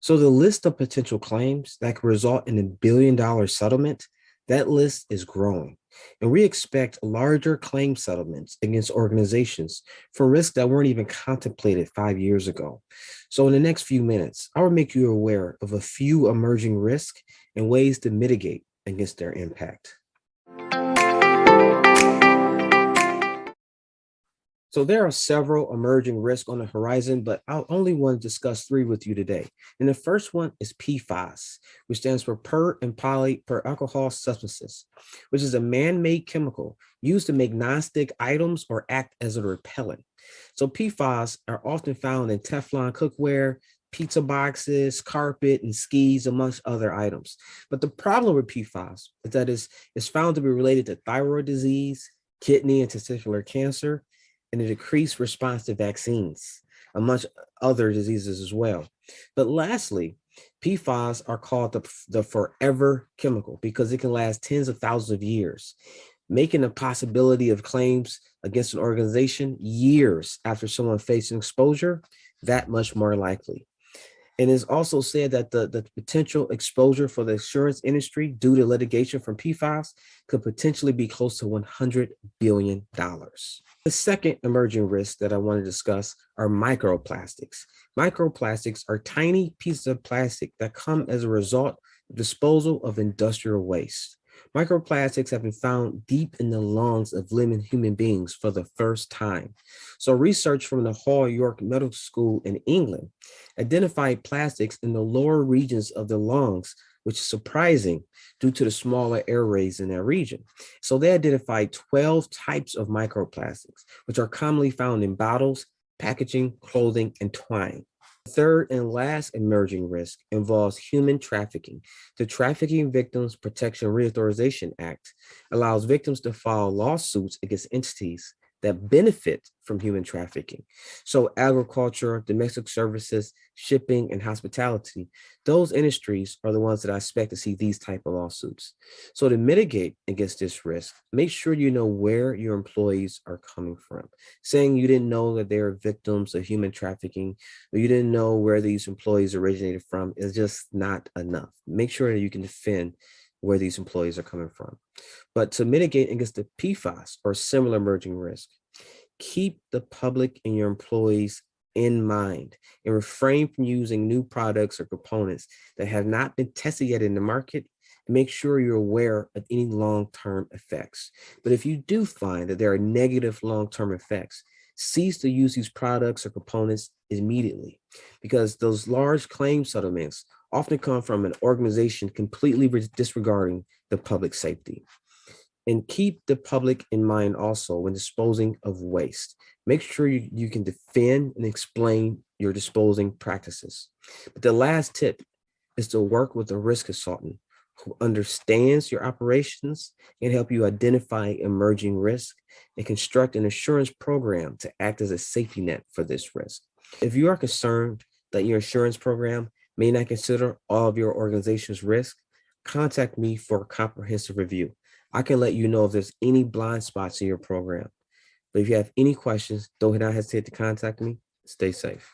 So the list of potential claims that could result in a $1 billion settlement, that list is growing. And we expect larger claim settlements against organizations for risks that weren't even contemplated 5 years ago. So in the next few minutes, I will make you aware of a few emerging risks and ways to mitigate against their impact. So there are several emerging risks on the horizon, but I only want to discuss three with you today. And the first one is PFAS, which stands for per and poly per alcohol substances, which is a man-made chemical used to make nonstick items or act as a repellent. So PFAS are often found in Teflon cookware, pizza boxes, carpet, and skis, amongst other items. But the problem with PFAS is that it's found to be related to thyroid disease, kidney and testicular cancer, and a decreased response to vaccines, amongst other diseases as well. But lastly, PFAS are called the forever chemical because it can last tens of thousands of years, making the possibility of claims against an organization years after someone facing exposure that much more likely. And it's also said that the potential exposure for the insurance industry due to litigation from PFAS could potentially be close to $100 billion. The second emerging risk that I want to discuss are microplastics. Microplastics are tiny pieces of plastic that come as a result of disposal of industrial waste. Microplastics have been found deep in the lungs of living human beings for the first time. So research from the Hall York Medical School in England identified plastics in the lower regions of the lungs, which is surprising due to the smaller airways in that region. So they identified 12 types of microplastics, which are commonly found in bottles, packaging, clothing, and twine. The third and last emerging risk involves human trafficking. The Trafficking Victims Protection Reauthorization Act allows victims to file lawsuits against entities that benefit from human trafficking. So agriculture, domestic services, shipping, and hospitality, those industries are the ones that I expect to see these type of lawsuits. So to mitigate against this risk, make sure you know where your employees are coming from. Saying you didn't know that they're victims of human trafficking, or you didn't know where these employees originated from is just not enough. Make sure that you can defend where these employees are coming from. But to mitigate against the PFAS or similar emerging risk, keep the public and your employees in mind and refrain from using new products or components that have not been tested yet in the market. And make sure you're aware of any long-term effects. But if you do find that there are negative long-term effects, cease to use these products or components immediately, because those large claim settlements often come from an organization completely disregarding the public safety. And keep the public in mind also when disposing of waste. Make sure you can defend and explain your disposing practices. But the last tip is to work with a risk consultant who understands your operations and help you identify emerging risk and construct an insurance program to act as a safety net for this risk. If you are concerned that your insurance program may not consider all of your organization's risk, contact me for a comprehensive review. I can let you know if there's any blind spots in your program. But if you have any questions, don't hesitate to contact me. Stay safe.